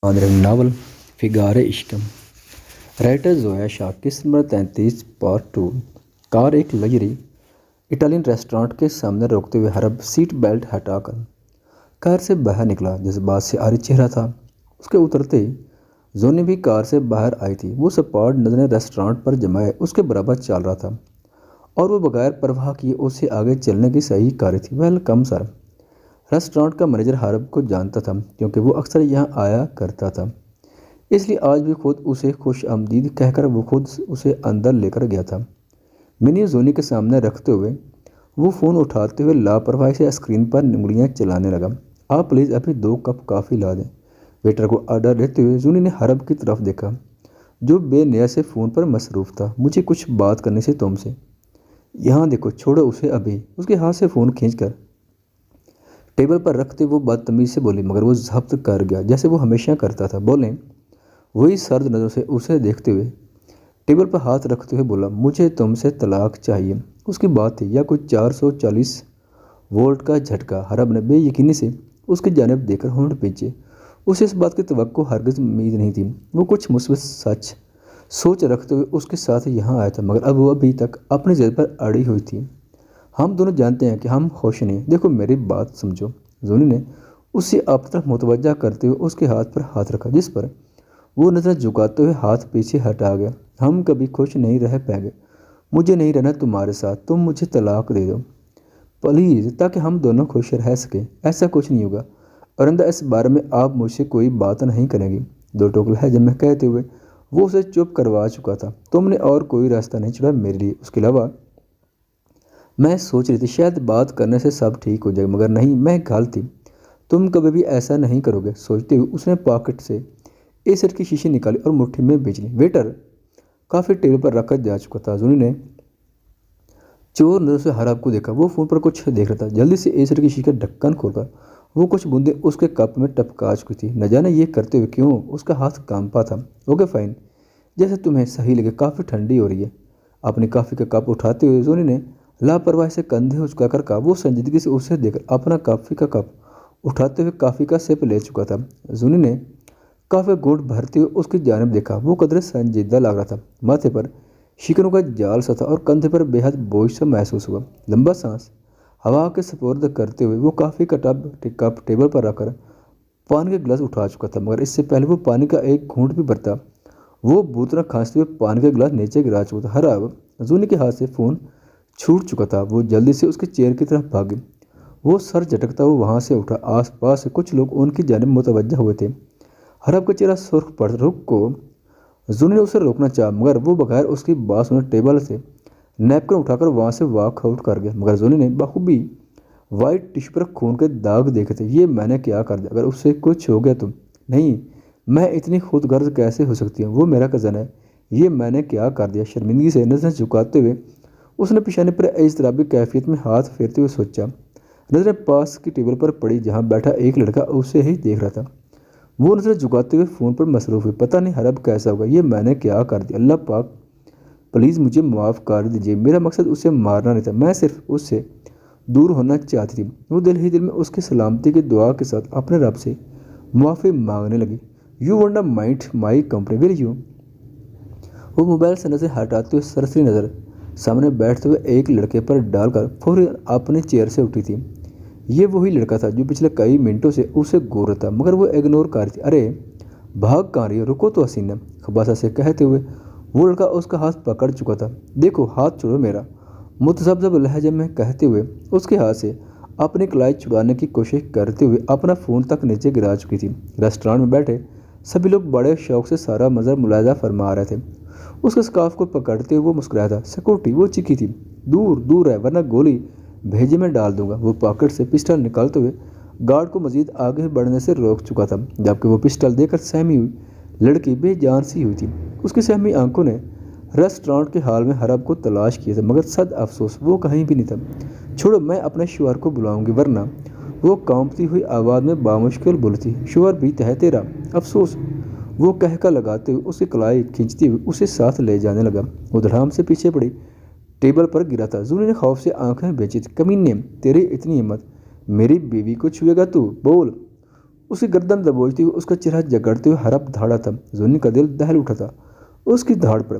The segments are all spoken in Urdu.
آنر ناول فگار عشقم رائٹر زویا شاہ قسط نمبر 33 پارٹ 2 کار ایک لگژری اٹالین ریسٹورانٹ کے سامنے روکتے ہوئے حرب سیٹ بیلٹ ہٹا کر کار سے باہر نکلا۔ جذبات سے عاری چہرہ تھا اس کے۔ اترتے ہی زونی بھی کار سے باہر آئی تھی۔ وہ سپاٹ نظریں ریسٹورانٹ پر جمائے اس کے برابر چل رہا تھا اور وہ بغیر پرواہ کیے اس سے آگے چلنے کی صحیح کاری تھی۔ Welcome sir. ریسٹورانٹ کا مینیجر حرب کو جانتا تھا کیونکہ وہ اکثر یہاں آیا کرتا تھا، اس لیے آج بھی خود اسے خوش آمدید کہہ کر وہ خود اسے اندر لے کر گیا تھا۔ مینیو زونی کے سامنے رکھتے ہوئے وہ فون اٹھاتے ہوئے لاپرواہی سے اسکرین پر انگلیاں چلانے لگا۔ آپ پلیز ابھی 2 کپ کافی لا دیں۔ ویٹر کو آرڈر لیتے ہوئے زونی نے حرب کی طرف دیکھا جو بے نیاز سے فون پر مصروف تھا۔ مجھے کچھ بات کرنی سے تم سے۔ یہاں دیکھو، چھوڑو اسے ابھی۔ اس کے ہاتھ سے فون کھینچ کر ٹیبل پر رکھتے وہ بدتمیزی سے بولی، مگر وہ ضبط کر گیا جیسے وہ ہمیشہ کرتا تھا۔ بولیں۔ وہی سرد نظروں سے اسے دیکھتے ہوئے ٹیبل پر ہاتھ رکھتے ہوئے بولا، مجھے تم سے طلاق چاہیے۔ اس کی بات تھی یا کچھ 440 وولٹ کا جھٹکا؟ حرب نے بے یقینی سے اس کی جانب دیکھ کر ہونٹ پیچھے۔ اسے اس بات کی توقع ہرگز امید نہیں تھی۔ وہ کچھ مثبت سوچ رکھتے ہوئے اس کے ساتھ یہاں آیا تھا، مگر اب وہ ابھی تک اپنی ضد پر اڑی ہوئی تھی۔ ہم دونوں جانتے ہیں کہ ہم خوش نہیں۔ دیکھو میری بات سمجھو۔ زونی نے اسے اپنی طرف متوجہ کرتے ہوئے اس کے ہاتھ پر ہاتھ رکھا، جس پر وہ نظر جھکاتے ہوئے ہاتھ پیچھے ہٹا گیا۔ ہم کبھی خوش نہیں رہ پائیں گے۔ مجھے نہیں رہنا تمہارے ساتھ۔ تم مجھے طلاق دے دو پلیز، تاکہ ہم دونوں خوش رہ سکیں۔ ایسا کچھ نہیں ہوگا آئندہ اس بارے میں آپ مجھ سے کوئی بات نہیں کریں گی۔ دو ٹوک لہجے میں کہتے ہوئے وہ اسے چپ کروا چکا تھا۔ تم نے اور کوئی راستہ نہیں چھوڑا میرے لیے؟ اس کے علاوہ میں سوچ رہی تھی شاید بات کرنے سے سب ٹھیک ہو جائے، مگر نہیں، میں غلط تھی۔ تم کبھی بھی ایسا نہیں کرو گے۔ سوچتے ہوئے اس نے پاکٹ سے ایسڈ کی شیشی نکالی اور مٹھی میں بھیج لی۔ ویٹر کافی ٹیبل پر رکھ کر جا چکا تھا۔ زونی نے چور نظروں سے حرب کو دیکھا۔ وہ فون پر کچھ دیکھ رہا تھا۔ جلدی سے ایسڈ کی شیشی کا ڈھکن کھول کر وہ کچھ بوندیں اس کے کپ میں ٹپکا چکی تھی۔ نہ جانے یہ کرتے ہوئے کیوں اس کا ہاتھ کانپا تھا۔ اوکے فائن، جیسے تمہیں صحیح لگے، کافی ٹھنڈی ہو رہی ہے۔ اپنی کافی کا کپ اٹھاتے ہوئے زونی نے لاپرواہی سے کندھے اچکا کر کہا۔ وہ سنجیدگی سے اسے دیکھ کر اپنا کافی کا کپ اٹھاتے ہوئے کافی کا سپ لے چکا تھا۔ زونی نے کافی گھونٹ بھرتے ہوئے اس کی جانب دیکھا۔ وہ قدرے سنجیدہ لگ رہا تھا، ماتھے پر شکنوں کا جال سا تھا اور کندھے پر بے حد بوجھ سا محسوس ہوا۔ لمبا سانس ہوا کے سپرد کرتے ہوئے وہ کافی کا کپ ٹیبل پر رکھ کر پانی کا گلاس اٹھا چکا تھا، مگر اس سے پہلے وہ پانی کا ایک گھونٹ بھی بھرتا وہ بوتنا کھانستے ہوئے پانی کا گلاس نیچے گرا چکا تھا۔ حرب زونی کے ہاتھ سے فون چھوٹ چکا تھا۔ وہ جلدی سے اس کے چیئر کی طرف بھاگی۔ وہ سر جھٹکتا ہوا وہاں سے اٹھا۔ آس پاس سے کچھ لوگ ان کی جانب متوجہ ہوئے تھے۔ حرب کا چہرہ سرخ پڑ رک کو زونی نے اسے روکنا چاہا، مگر وہ بغیر اس کی بات سنے ٹیبل سے نیپکن اٹھا کر وہاں سے واک آؤٹ کر گیا۔ مگر زونی نے بخوبی وائٹ ٹشو پر خون کے داغ دیکھے تھے۔ یہ میں نے کیا کر دیا؟ اگر اس سے کچھ ہو گیا تو؟ نہیں، میں اتنی خود غرض کیسے ہو سکتی ہوں؟ وہ میرا کزن ہے۔ یہ میں نے کیا کر دیا؟ شرمندگی سے نظریں جھکاتے ہوئے اس نے پیشانی پر اضطرابی کیفیت میں ہاتھ پھیرتے ہوئے سوچا۔ نظریں پاس کی ٹیبل پر پڑی جہاں بیٹھا ایک لڑکا اسے ہی دیکھ رہا تھا۔ وہ نظریں جھکاتے ہوئے فون پر مصروف ہوئی۔ پتہ نہیں حرب کیسا ہوگا۔ یہ میں نے کیا کر دیا؟ اللہ پاک پلیز مجھے معاف کر دیجیے۔ میرا مقصد اسے مارنا نہیں تھا، میں صرف اس سے دور ہونا چاہتی تھی۔ وہ دل ہی دل میں اس کی سلامتی کی دعا کے ساتھ اپنے رب سے معافی مانگنے لگی۔ You won't mind my company will you? وہ موبائل سے نظر ہٹاتے ہوئے سرسری نظر سامنے بیٹھتے ہوئے ایک لڑکے پر ڈال کر فوراً اپنی چیئر سے اٹھی تھی۔ یہ وہی لڑکا تھا جو پچھلے کئی منٹوں سے اسے گور رہا تھا، مگر وہ اگنور کر رہی تھی۔ ارے بھاگ کہاں رہی ہے؟ رکو تو حسینہ، خباثہ سے کہتے ہوئے وہ لڑکا اس کا ہاتھ پکڑ چکا تھا۔ دیکھو ہاتھ چھوڑو میرا، متذبذب لہجے میں کہتے ہوئے اس کے ہاتھ سے اپنی کلائی چھڑانے کی کوشش کرتے ہوئے اپنا فون تک نیچے گرا چکی تھی۔ ریسٹورانٹ میں بیٹھے سبھی لوگ بڑے شوق سے سارا منظر ملاحظہ فرما رہے تھے۔ اس کے سکارف کو پکڑتے ہوئے وہ مسکرایا تھا۔ سیکورٹی، وہ چیخی تھی، دور دور ہے ورنہ گولی بھیجے میں ڈال دوں گا۔ وہ پاکٹ سے پسٹل نکالتے ہوئے گارڈ کو مزید آگے بڑھنے سے روک چکا تھا، جبکہ وہ پسٹل دے کر سہمی ہوئی لڑکی بے جان سی ہوئی تھی۔ اس کی سہمی آنکھوں نے ریسٹورانٹ کے حال میں حرب کو تلاش کیا تھا، مگر صد افسوس وہ کہیں بھی نہیں تھا۔ چھوڑو، میں اپنے شوہر کو بلاؤں گی، ورنہ وہ کانپتی ہوئی آواز میں بامشکل بولتی۔ شوہر بھی ہے تیرا؟ افسوس، وہ کہکا لگاتے ہوئے اس کی کلائی کھینچتے ہوئے اسے ساتھ لے جانے لگا۔ وہ دھڑام سے پیچھے پڑی ٹیبل پر گرا تھا۔ زونی نے خوف سے آنکھیں بھیجی تھی۔ کمینے، تیری اتنی ہمت، میری بیوی کو چھوئے گا تو؟ بول۔ اس کی گردن دبوچتی ہوئی اس کا چہرہ جگڑتے ہوئے حرب دھاڑا تھا۔ زونی کا دل دہل اٹھا تھا اس کی دھاڑ پر۔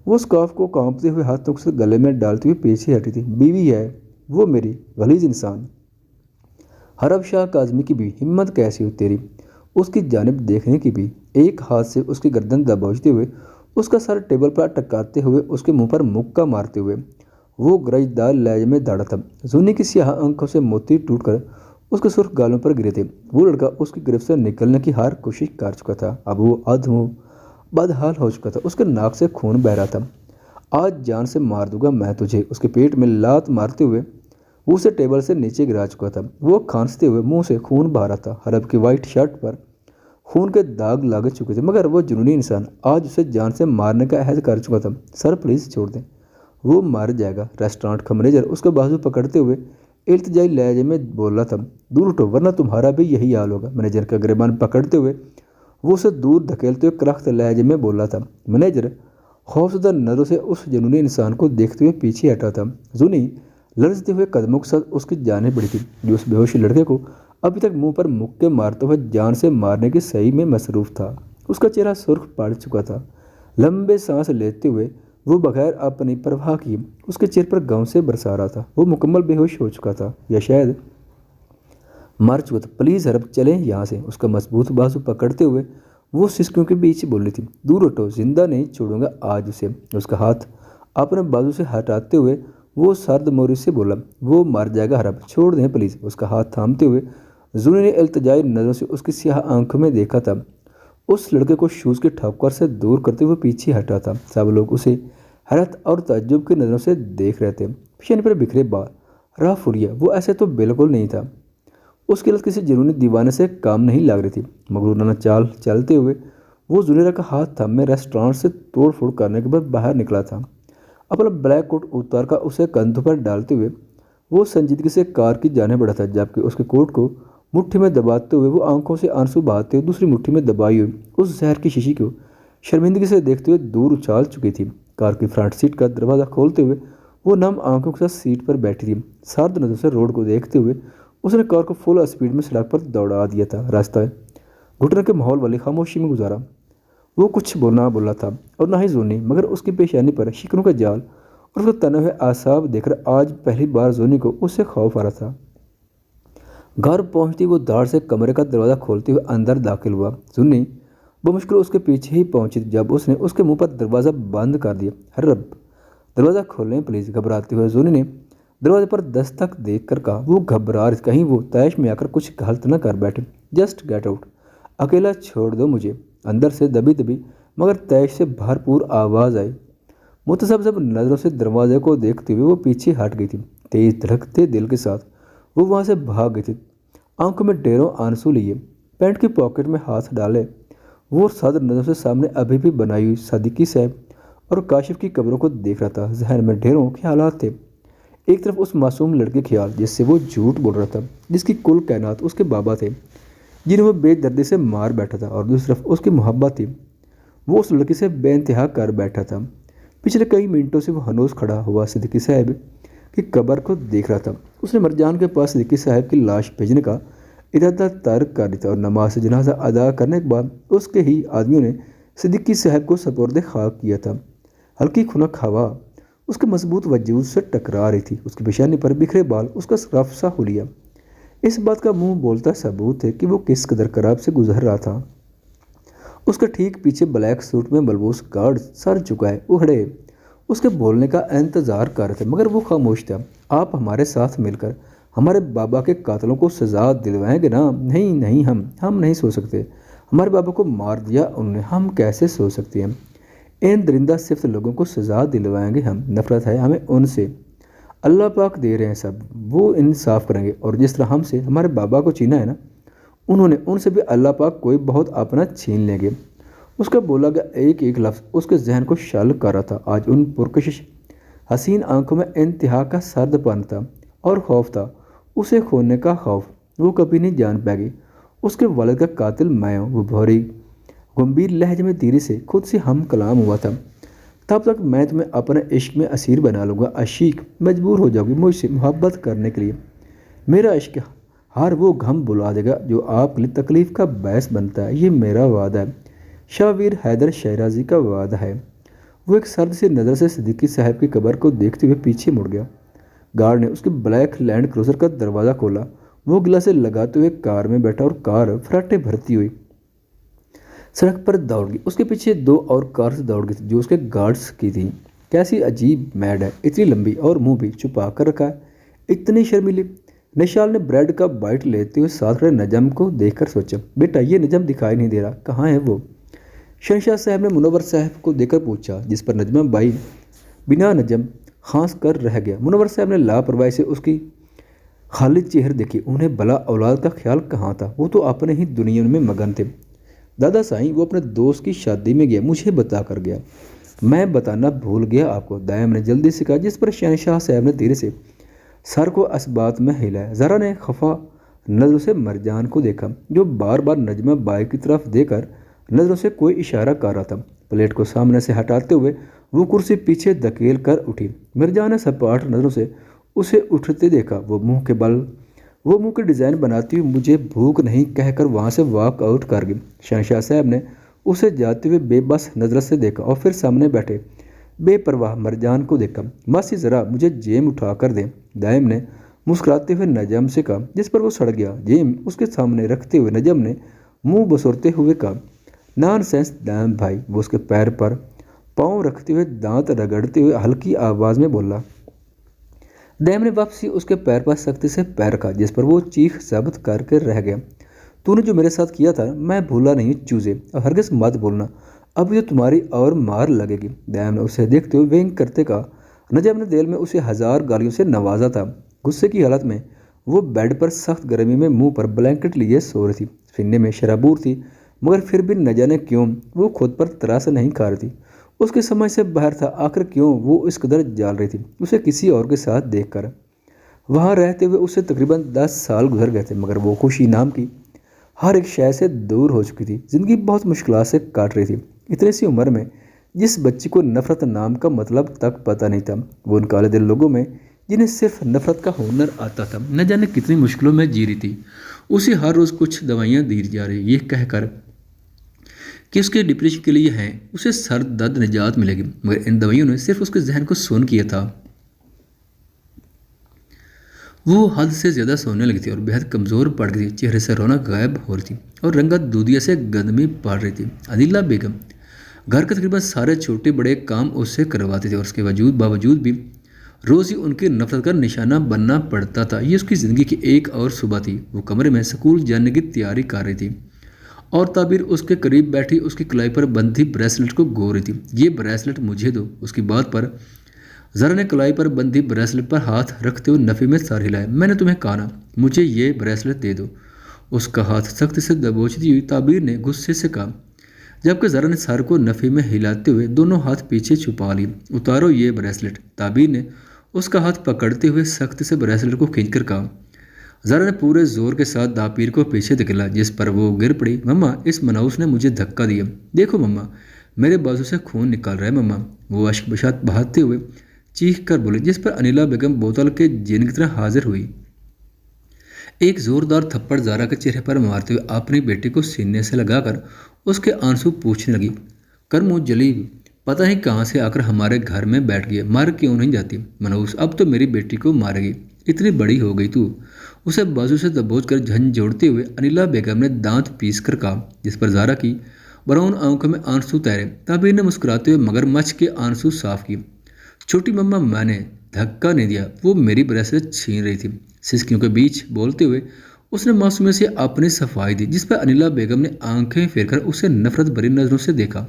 وہ اسکارف کو کانپتے ہوئے ہاتھوں سے گلے میں ڈالتی ہوئی پیچھے ہٹی تھی۔ بیوی ہے وہ میری، غلیظ انسان۔ حرب شاہ کاظمی کی بیوی، ہمت کیسی ہوئی تیری اس کی جانب دیکھنے کی بھی؟ ایک ہاتھ سے اس کی گردن دبوچتے ہوئے اس کا سر ٹیبل پر ٹکاتے ہوئے اس کے منہ پر مکہ مارتے ہوئے وہ گرجدار لہجے میں داڑا تھا۔ زونی کی سیاہ آنکھوں سے موتی ٹوٹ کر اس کے سرخ گالوں پر گرے تھے۔ وہ لڑکا اس کی گرفت سے نکلنے کی ہر کوشش کر چکا تھا۔ اب وہ ادھمو بدحال ہو چکا تھا۔ اس کے ناک سے خون بہہ رہا تھا۔ آج جان سے مار دوں گا میں تجھے، اس کے پیٹ میں لات مارتے ہوئے وہ اسے ٹیبل سے نیچے گرا چکا تھا۔ وہ کھانستے ہوئے منہ سے خون بہہ رہا تھا۔ حرب کی وائٹ شرٹ پر خون کے داغ لگ چکے تھے، مگر وہ جنونی انسان آج اسے جان سے مارنے کا عہد کر چکا تھا۔ سر پلیز چھوڑ دیں، وہ مر جائے گا۔ ریسٹورانٹ کا مینیجر اس کا بازو پکڑتے ہوئے التجائی لہجے میں بول رہا تھا، دور ہٹو ورنہ تمہارا بھی یہی حال ہوگا۔ مینیجر کا گریبان پکڑتے ہوئے وہ اسے دور دھکیلتے ہوئے کرخت لہجے میں بول رہا تھا۔ مینیجر خوفزدہ نظروں سے اس جنونی انسان کو دیکھتے ہوئے پیچھے ہٹا تھا۔ زونی لرزتے ہوئے قدموں کے ساتھ اس کی جانب بڑھی تھی، جو اس بے ہوش لڑکے کو ابھی تک منہ پر مکے مارتے ہوئے جان سے مارنے کی صحیح میں مصروف تھا۔ اس کا چہرہ سرخ پڑ چکا تھا۔ لمبے سانس لیتے ہوئے وہ بغیر اپنی پرواہ کیے اس کے چہرے پر گاؤں سے برسا رہا تھا۔ وہ مکمل بے ہوش ہو چکا تھا یا شاید مر چکا تھا۔ پلیز حرب چلیں یہاں سے، اس کا مضبوط بازو پکڑتے ہوئے وہ سسکیوں کے بیچ بول رہی تھی۔ دور ہٹو، زندہ نہیں چھوڑوں گا آج اسے۔ اس کا ہاتھ اپنے بازو سے ہٹاتے ہوئے وہ سرد موری سے بولا، وہ مر جائے گا حرب، چھوڑ دیں پلیز۔ اس کا ہاتھ تھامتے ہوئے زونی نے التجائی نظروں سے اس کی سیاہ آنکھوں میں دیکھا تھا۔ اس لڑکے کو شوز کے ٹھوکر سے دور کرتے ہوئے پیچھے ہٹا تھا۔ سب لوگ اسے حیرت اور تعجب کی نظروں سے دیکھ رہے تھے۔ پیشانی پر بکھرے بال، راہ پھریا، وہ ایسے تو بالکل نہیں تھا۔ اس کی حالت کسی جنونی دیوانے سے کام نہیں لگ رہی تھی۔ مغرورانہ چال چلتے ہوئے وہ زنیرہ کا ہاتھ تھامے ریسٹورانٹ سے توڑ پھوڑ کرنے کے بعد باہر نکلا تھا۔ اپنا بلیک کوٹ اتار کر اسے کندھوں پر ڈالتے ہوئے وہ سنجیدگی سے کار کی جانب بڑھا تھا، جبکہ اس کے کوٹ کو مٹھی میں دباتے ہوئے وہ آنکھوں سے آنسو بہاتے ہوئے دوسری مٹھی میں دبائی ہوئی اس زہر کی شیشی کو شرمندگی سے دیکھتے ہوئے دور اچھال چکی تھی۔ کار کی فرنٹ سیٹ کا دروازہ کھولتے ہوئے وہ نم آنکھوں کے ساتھ سیٹ پر بیٹھی تھی۔ سرد نظروں سے روڈ کو دیکھتے ہوئے اس نے کار کو فل اسپیڈ میں سڑک پر دوڑا دیا تھا۔ راستہ گھٹنے کے ماحول والی خاموشی میں گزارا۔ وہ کچھ بولا تھا اور نہ ہی زونی، مگر اس کی پیشانی پر شکنوں کا جال اور اس کو تنے ہوئے اعصاب دیکھ کر آج پہلی بار زونی کو اس سے خوف آ رہا تھا۔ گھر پہنچتی وہ داڑھ سے کمرے کا دروازہ کھولتے ہوئے اندر داخل ہوا۔ زونی بمشکل اس کے پیچھے ہی پہنچی جب اس نے اس کے منہ پر دروازہ بند کر دیا۔ حرب دروازہ کھولیں پلیز، گھبراتے ہوئے زونی نے دروازے پر دستک دیکھ کر کہا۔ وہ گھبرا رہی، کہیں وہ طیش میں آ کر کچھ غلط نہ کر بیٹھے۔ جسٹ گیٹ آؤٹ، اکیلا چھوڑ دو مجھے۔ اندر سے دبی دبی مگر طیش سے بھرپور آواز آئی۔ متذبذب نظروں سے دروازے کو دیکھتے ہوئے وہ پیچھے ہٹ گئی تھی۔ تیز دھڑکتے دل کے ساتھ وہ وہاں سے بھاگ گئی تھی، آنکھوں میں ڈھیروں آنسو لیے، پینٹ کی پاکٹ میں ہاتھ ڈالے۔ وہ سرد نظروں سے سامنے ابھی بھی بنائی ہوئی صدیقی صاحب اور کاشف کی قبروں کو دیکھ رہا تھا۔ ذہن میں ڈھیروں خیالات تھے۔ ایک طرف اس معصوم لڑکے کے خیال جس سے وہ جھوٹ بول رہا تھا، جس کی کل کائنات اس کے بابا تھے، جنہیں وہ بے دردی سے مار بیٹھا تھا، اور دوسری طرف اس کی محبت تھی۔ وہ اس لڑکی سے بے انتہا کر بیٹھا تھا۔ پچھلے کئی منٹوں سے وہ ہنوز کھڑا ہوا صدیقی صاحب کی قبر کو دیکھ رہا تھا۔ اس نے مرجان کے پاس صدیقی صاحب کی لاش بھیجنے کا ارادہ ترک کر دیا تھا، اور نماز جنازہ ادا کرنے کے بعد اس کے ہی آدمیوں نے صدیقی صاحب کو سپرد خاک کیا تھا۔ ہلکی خنک ہوا اس کے مضبوط وجود سے ٹکرا رہی تھی۔ اس کی پیشانی پر بکھرے بال، اس کا رف سا حلیہ اس بات کا منہ بولتا ثبوت ہے کہ وہ کس قدر خراب سے گزر رہا تھا۔ اس کے ٹھیک پیچھے بلیک سوٹ میں ملبوس گارڈ سر جھکائے اکھڑے اس کے بولنے کا انتظار کر رہے تھے، مگر وہ خاموش تھا۔ آپ ہمارے ساتھ مل کر ہمارے بابا کے قاتلوں کو سزا دلوائیں گے نا؟ نہیں نہیں، ہم نہیں سو سکتے۔ ہمارے بابا کو مار دیا انہوں نے، ہم کیسے سو سکتے ہیں؟ ان درندہ صفت لوگوں کو سزا دلوائیں گے ہم؟ نفرت ہے ہمیں ان سے، اللہ پاک دے رہے ہیں سب، وہ انصاف کریں گے۔ اور جس طرح ہم سے ہمارے بابا کو چھینا ہے نا انہوں نے، ان سے بھی اللہ پاک کوئی بہت اپنا چھین لیں گے۔ اس کا بولا گیا ایک ایک لفظ اس کے ذہن کو شل کر رہا تھا۔ آج ان پرکشش حسین آنکھوں میں انتہا کا سرد پن تھا اور خوف تھا، اسے کھونے کا خوف۔ وہ کبھی نہیں جان پائے گی اس کے والد کا قاتل میں ہوں۔ وہ بھوری گمبھیر لہجے میں دھیرے سے خود سے ہم کلام ہوا تھا، تب تک میں تمہیں اپنے عشق میں اسیر بنا لوں گا۔ عشیق، مجبور ہو جاؤ گی مجھ سے محبت کرنے کے لیے۔ میرا عشق ہر وہ غم بلا دے گا جو آپ کے لیے تکلیف کا باعث بنتا ہے، یہ میرا وعدہ ہے۔ شاہ ویر حیدر شیرازی کا وعدہ ہے۔ وہ ایک سرد سی نظر سے صدیقی صاحب کی قبر کو دیکھتے ہوئے پیچھے مڑ گیا۔ گارڈ نے اس کے بلیک لینڈ کروزر کا دروازہ کھولا۔ وہ گلاسیں لگاتے ہوئے کار میں بیٹھا اور کار فراٹے بھرتی ہوئی سڑک پر دوڑ گئی۔ اس کے پیچھے دو اور کارز دوڑ گئی تھی جو اس کے گارڈز کی تھیں۔ کیسی عجیب میڈ ہے، اتنی لمبی اور منہ بھی چھپا کر رکھا ہے، اتنی شرمیلی۔ نشال نے بریڈ کا بائٹ لیتے ہوئے ساتھ کھڑے نجم کو دیکھ کر سوچا، بیٹا یہ نجم دکھائی نہیں دے رہا، کہاں ہے وہ؟ شہنشاہ صاحب نے منور صاحب کو دیکھ کر پوچھا، جس پر نجمہ بائی بنا نجم خاص کر رہ گیا۔ منور صاحب نے لاپرواہی سے اس کی خالد چہر دیکھی۔ انہیں بلا اولاد کا خیال کہاں تھا، وہ تو اپنے ہی دنیا میں مگن تھے۔ دادا سائیں وہ اپنے دوست کی شادی میں گیا، مجھے بتا کر گیا۔ میں بتانا بھول گیا آپ کو، دائم نے جلدی سے کہا، جس پر شہنشاہ صاحب نے دھیرے سے سر کو اس بات میں ہلایا۔ ذرا نے خفا نظروں سے مرجان کو دیکھا جو بار بار نجمہ بائی کی طرف دے کر نظروں سے کوئی اشارہ کر رہا تھا۔ پلیٹ کو سامنے سے ہٹاتے ہوئے وہ کرسی پیچھے دھکیل کر اٹھی۔ مرجان نے سپاٹ نظروں سے اسے اٹھتے دیکھا۔ وہ منہ کے ڈیزائن بناتی ہوئی مجھے بھوک نہیں کہہ کر وہاں سے واک آؤٹ کر گئی۔ شہنشاہ صاحب نے اسے جاتے ہوئے بے بس نظر سے دیکھا اور پھر سامنے بیٹھے بے پرواہ مرجان کو دیکھا۔ ماسی ذرا مجھے جیم اٹھا کر دیں، دائم نے مسکراتے ہوئے نجم سے کہا، جس پر وہ سڑ گیا۔ جیم اس کے سامنے رکھتے ہوئے نجم نے منہ بسورتے ہوئے کہا، نان سینس دائم بھائی۔ وہ اس کے پیر پر پاؤں رکھتے ہوئے دانت رگڑتے ہوئے ہلکی آواز میں بولا۔ دائم نے واپسی اس کے پیر پر سختی سے پیر رکھا، جس پر وہ چیخ ضبط کر کے رہ گیا۔ تو نے جو میرے ساتھ کیا تھا میں بھولا نہیں چوزے، اور ہرگز مت بھولنا، اب یہ تمہاری اور مار لگے گی۔ دائم نے اسے دیکھتے ہوئے ونک کرتے کہا۔ نجم نے دل میں اسے ہزار گالیوں سے نوازا تھا۔ غصے کی حالت میں وہ بیڈ پر سخت گرمی میں منہ پر بلینکٹ لیے سو رہی تھی، سینے میں شرابور تھی، مگر پھر بھی نہ جانے کیوں وہ خود پر تراس نہیں کھا رہی تھی۔ اس کی سمجھ سے باہر تھا آخر کیوں وہ اس قدر جال رہی تھی اسے کسی اور کے ساتھ دیکھ کر۔ وہاں رہتے ہوئے اسے تقریباً 10 سال گزر گئے تھے، مگر وہ خوشی نام کی ہر ایک شے سے دور ہو چکی تھی۔ زندگی بہت مشکلات سے کاٹ رہی تھی، اتنی سی عمر میں جس بچی کو نفرت نام کا مطلب تک پتہ نہیں تھا۔ وہ ان کالے دل لوگوں میں جنہیں صرف نفرت کا ہنر آتا تھا نہ جانے کتنی مشکلوں میں جی رہی تھی۔ اسے ہر روز کچھ دوائیاں دی جا رہی، یہ کہہ کر کہ اس کے ڈپریشن کے لیے ہیں اسے سر درد نجات ملے گی، مگر ان دوائیوں نے صرف اس کے ذہن کو سون کیا تھا۔ وہ حد سے زیادہ سونے لگی تھی اور بہت کمزور پڑ گئی تھی، چہرے سے رونق غائب ہو رہی تھی اور رنگت دودھیا سے گندمی پڑ رہی تھی۔ عدیلہ بیگم گھر کے تقریباً سارے چھوٹے بڑے کام اس سے کرواتے تھے اور اس کے باوجود بھی روز ہی ان کی نفرت کا نشانہ بننا پڑتا تھا۔ یہ اس کی زندگی کی ایک اور صبح تھی۔ وہ کمرے میں سکول جانے کی تیاری کر رہی تھی اور تعبیر اس کے قریب بیٹھی اس کی کلائی پر بندھی بریسلٹ کو گو رہی تھی۔ یہ بریسلٹ مجھے دو، اس کی بات پر ذرا نے کلائی پر بندھی بریسلٹ پر ہاتھ رکھتے ہوئے نفی میں سر ہلایا۔ میں نے تمہیں کہا نا مجھے یہ بریسلٹ دے دو۔ اس کا ہاتھ سختی سے دبوچتی ہوئی تعبیر نے غصے سے کہا، جبکہ ذرا نے سر کو نفی میں ہلاتے ہوئے دونوں ہاتھ پیچھے چھپا لی۔ اتارو یہ بریسلٹ۔ تعبیر نے اس کا ہاتھ پکڑتے ہوئے سختی سے بریسلٹ کو کھینچ کر کہا۔ ذرا نے پورے زور کے ساتھ تعبیر کو پیچھے دھکیلا، جس پر وہ گر پڑی۔ مما اس منحوس نے مجھے دھکا دیا، دیکھو مما میرے بازو سے خون نکل رہا ہے مما، وہ اشک بشات بہاتے ہوئے چیخ کر بولی، جس پر انیلہ بیگم بوتل کے جین کی طرح حاضر ہوئی۔ ایک زوردار تھپڑ زارا کے چہرے پر مارتے ہوئے اپنی بیٹی کو سینے سے لگا کر اس کے آنسو پوچھنے لگی، کرمو جلی پتہ نہیں کہاں سے آ کر ہمارے گھر میں بیٹھ گئی، مر کیوں نہیں جاتی؟ منحوس اب تو میری بیٹی کو مارے گی، اتنی بڑی ہو گئی تو؟ اسے بازو سے دبوچ کر جھنجھوڑتے ہوئے انیلہ بیگم نے دانت پیس کر کہا، جس پر زارا کی براؤن آنکھوں میں آنسو تیرے۔ تعبیر نے مسکراتے ہوئے مگر مچھ کے آنسو صاف کیے۔ چھوٹی مما میں نے دھکا نہیں دیا، وہ میری بریسلٹ چھین رہی تھی۔ سسکیوں کے بیچ بولتے ہوئے اس نے معصومیت سے اپنی صفائی دی، جس پر انیلہ بیگم نے آنکھیں پھیر کر اسے نفرت بھری نظروں سے دیکھا۔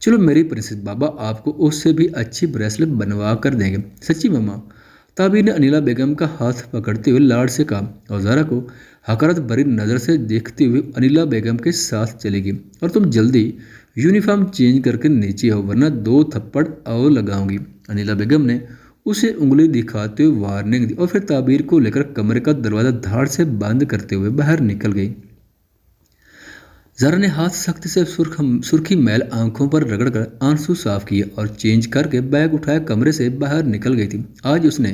چلو میری پرنسس، بابا آپ کو اس سے بھی اچھی بریسلٹ بنوا کر دیں گے، سچی مما؟ تعبیر نے انیلہ بیگم کا ہاتھ پکڑتے ہوئے لاڈ سے کہا اور زارا کو حقارت بھری نظر سے دیکھتے ہوئے انیلہ بیگم کے ساتھ چلے گی، اور تم جلدی یونیفارم چینج کر کے نیچے آؤ ورنہ 2 تھپڑ اور لگاؤں گی۔ انیلہ بیگم نے اسے انگلی دکھاتے ہوئے وارننگ دی اور پھر تعبیر کو لے کر کمرے کا دروازہ دھاڑ سے بند کرتے ہوئے باہر نکل گئی۔ زارا نے ہاتھ سختی سے سرخی میل آنکھوں پر رگڑ کر آنسو صاف کیے اور چینج کر کے بیگ اٹھائے کمرے سے باہر نکل گئی تھی۔ آج اس نے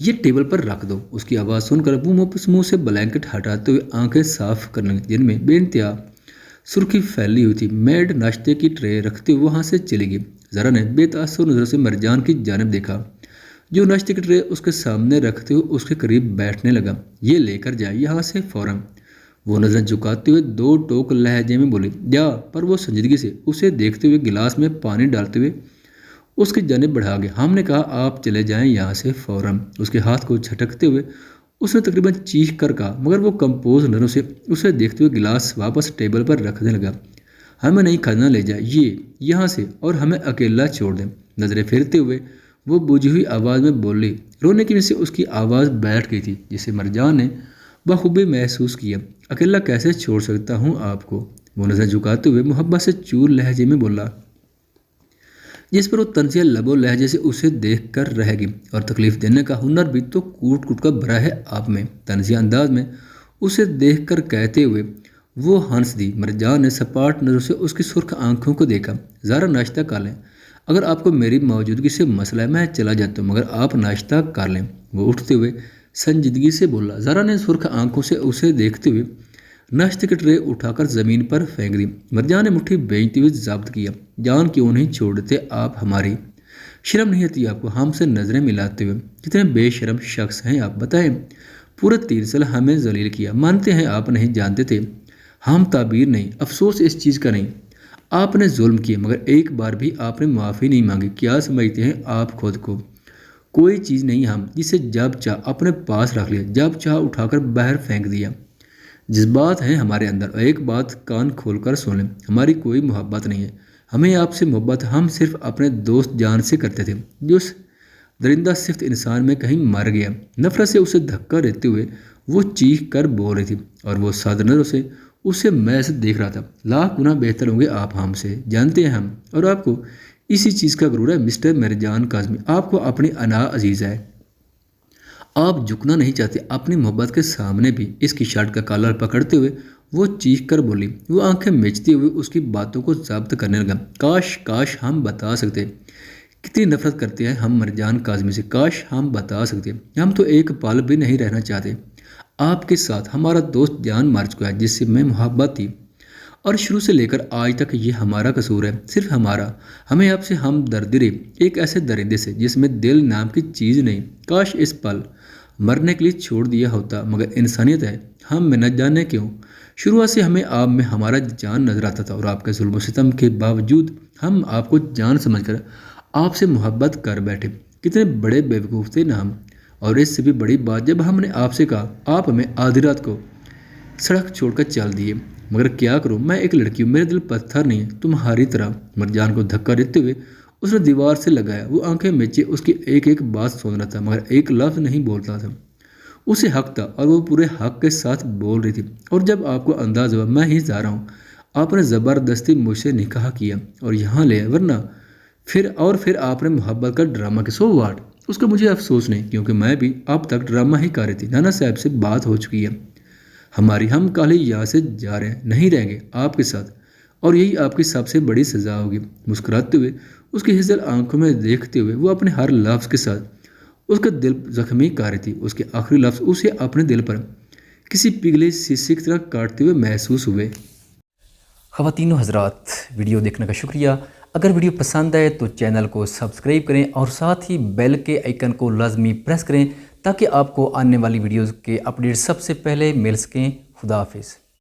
یہ ٹیبل پر رکھ دو۔ اس کی آواز سن کر ابو واپس منہ سے بلینکٹ ہٹاتے ہوئے آنکھیں صاف کرنے لگی جن میں بے انتہا سرخی پھیلی ہوئی تھی۔ میڈ ناشتے کی ٹرے رکھتے ہوئے وہاں سے چلی گئی۔ زہرا نے بے تاثر نظروں سے مرجان کی جانب دیکھا جو ناشتے کی ٹرے اس کے سامنے رکھتے ہوئے اس کے قریب بیٹھنے لگا۔ یہ لے کر جائے یہاں سے فوراً۔ وہ نظر جھکاتے ہوئے دو ٹوک لہجے میں بولی جا، پر وہ سنجیدگی سے اسے دیکھتے ہوئے گلاس میں پانی ڈالتے ہوئے اس کی جانب بڑھا گیا۔ ہم نے کہا آپ چلے جائیں یہاں سے فوراً۔ اس کے ہاتھ کو جھٹکتے ہوئے اس نے تقریباً چیخ کر کہا، مگر وہ کمپوز نظروں سے اسے دیکھتے ہوئے گلاس واپس ٹیبل پر رکھنے لگا۔ ہمیں نہیں کھانا، لے جائے یہ یہاں سے اور ہمیں اکیلا چھوڑ دیں۔ نظریں پھیرتے ہوئے وہ بجھی ہوئی آواز میں بولی۔ رونے کی وجہ سے اس کی آواز بیٹھ گئی تھی جسے مرجان نے بخوبی محسوس کیا۔ اکیلا کیسے چھوڑ سکتا ہوں آپ کو؟ وہ نظر جھکاتے ہوئے محبت سے چور لہجے میں بولا، جس پر وہ طنزیہ لب و لہجے سے اسے دیکھ کر رہ گئی۔ اور تکلیف دینے کا ہنر بھی تو کوٹ کوٹ کر بھرا ہے آپ میں، طنزیہ انداز میں اسے دیکھ کر کہتے ہوئے وہ ہنس دی۔ مرجان نے سپاٹ نظروں سے اس کی سرخ آنکھوں کو دیکھا۔ ذرا ناشتہ کر لیں، اگر آپ کو میری موجودگی سے مسئلہ ہے میں چلا جاتا ہوں، مگر آپ ناشتہ کر لیں۔ وہ اٹھتے ہوئے سنجیدگی سے بولا۔ زہرا نے سرخ آنکھوں سے اسے دیکھتے ہوئے ناشتے کی ٹرے اٹھا کر زمین پر پھینک دی۔ مرجان نے مٹھی بھیجتے ہوئے ضبط کیا، جان کیوں نہیں چھوڑتے آپ ہماری؟ شرم نہیں آتی آپ کو ہم سے نظریں ملاتے ہوئے؟ کتنے بے شرم شخص ہیں آپ، بتائیں۔ پورے 3 سال ہمیں ذلیل کیا، مانتے ہیں آپ نہیں جانتے تھے، ہم تعبیر نہیں، افسوس اس چیز کا نہیں۔ آپ نے ظلم کیا مگر ایک بار بھی آپ نے معافی نہیں مانگی۔ کیا سمجھتے ہیں آپ خود کو؟ کوئی چیز نہیں ہم، جسے جب چاہ اپنے پاس رکھ لیا، جب چاہ اٹھا کر باہر پھینک دیا۔ جذبات ہیں ہمارے اندر، اور ایک بات کان کھول کر سن لیں، ہماری کوئی محبت نہیں ہے۔ ہمیں آپ سے محبت ہم صرف اپنے دوست جان سے کرتے تھے جو اس درندہ صفت انسان میں کہیں مر گیا۔ نفرت سے اسے دھکا دیتے ہوئے وہ چیخ کر بول رہی تھی اور وہ سادہ نظروں سے اسے محض دیکھ رہا تھا۔ لاکھ گنا بہتر ہوں گے آپ ہم سے، جانتے ہیں ہم، اور آپ کو اسی چیز کا غرور ہے مسٹر مرجان کاظمی، آپ کو اپنی انا عزیز ہے۔ آپ جھکنا نہیں چاہتے اپنی محبت کے سامنے بھی۔ اس کی شرٹ کا کالر پکڑتے ہوئے وہ چیخ کر بولی۔ وہ آنکھیں میچتے ہوئے اس کی باتوں کو ضبط کرنے لگا۔ کاش ہم بتا سکتے کتنی نفرت کرتے ہیں ہم مرجان کاظمی سے، کاش ہم بتا سکتے۔ ہم تو ایک پل بھی نہیں رہنا چاہتے آپ کے ساتھ۔ ہمارا دوست جان مر چکا ہے جس سے میں محبت تھی، اور شروع سے لے کر آج تک یہ ہمارا قصور ہے، صرف ہمارا۔ ہمیں آپ سے ہمدردی رہی، ایک ایسے درندے سے جس میں دل نام کی چیز نہیں۔ کاش اس پل مرنے کے لیے چھوڑ دیا ہوتا، مگر انسانیت ہے ہم میں، نہ جانے کیوں شروعات سے ہمیں آپ میں ہمارا جان نظر آتا تھا، اور آپ کے ظلم و ستم کے باوجود ہم آپ کو جان سمجھ کر آپ سے محبت کر بیٹھے۔ کتنے بڑے بیوقوف تھے نا ہم۔ اور اس سے بھی بڑی بات، جب ہم نے آپ سے کہا آپ ہمیں آدھی رات کو سڑک چھوڑ کر چل دیے، مگر کیا کروں، میں ایک لڑکی ہوں، میرے دل پتھر نہیں ہے تمہاری طرح۔ مرجان کو دھکا دیتے ہوئے اس نے دیوار سے لگایا۔ وہ آنکھیں میچے اس کی ایک ایک بات سن رہا تھا مگر ایک لفظ نہیں بولتا تھا۔ اسے حق تھا اور وہ پورے حق کے ساتھ بول رہی تھی۔ اور جب آپ کو انداز ہوا میں ہی جا رہا ہوں، آپ نے زبردستی مجھ سے نکاح کیا اور یہاں لے، ورنہ پھر آپ نے محبت کا ڈرامہ کے سو واٹ؟ اس کا مجھے افسوس نہیں، کیونکہ میں بھی اب تک ڈرامہ ہی کر رہی تھی۔ نانا صاحب سے بات ہو چکی ہے ہماری، ہم کل ہی یہاں سے جا رہے ہیں، نہیں رہیں گے آپ کے ساتھ، اور یہی آپ کی سب سے بڑی سزا ہوگی۔ مسکراتے ہوئے اس کی ہزل آنکھوں میں دیکھتے ہوئے وہ اپنے ہر لفظ کے ساتھ اس کا دل زخمی کر رہی تھی۔ اس کے آخری لفظ اسے اپنے دل پر کسی پگھلے شیشے کی طرح کاٹتے ہوئے محسوس ہوئے۔ خواتین و حضرات، ویڈیو دیکھنے کا شکریہ۔ اگر ویڈیو پسند آئے تو چینل کو سبسکرائب کریں اور ساتھ ہی بیل کے آئیکن کو لازمی پریس کریں تاکہ آپ کو آنے والی ویڈیوز کے اپڈیٹ سب سے پہلے مل سکیں۔ خدا حافظ۔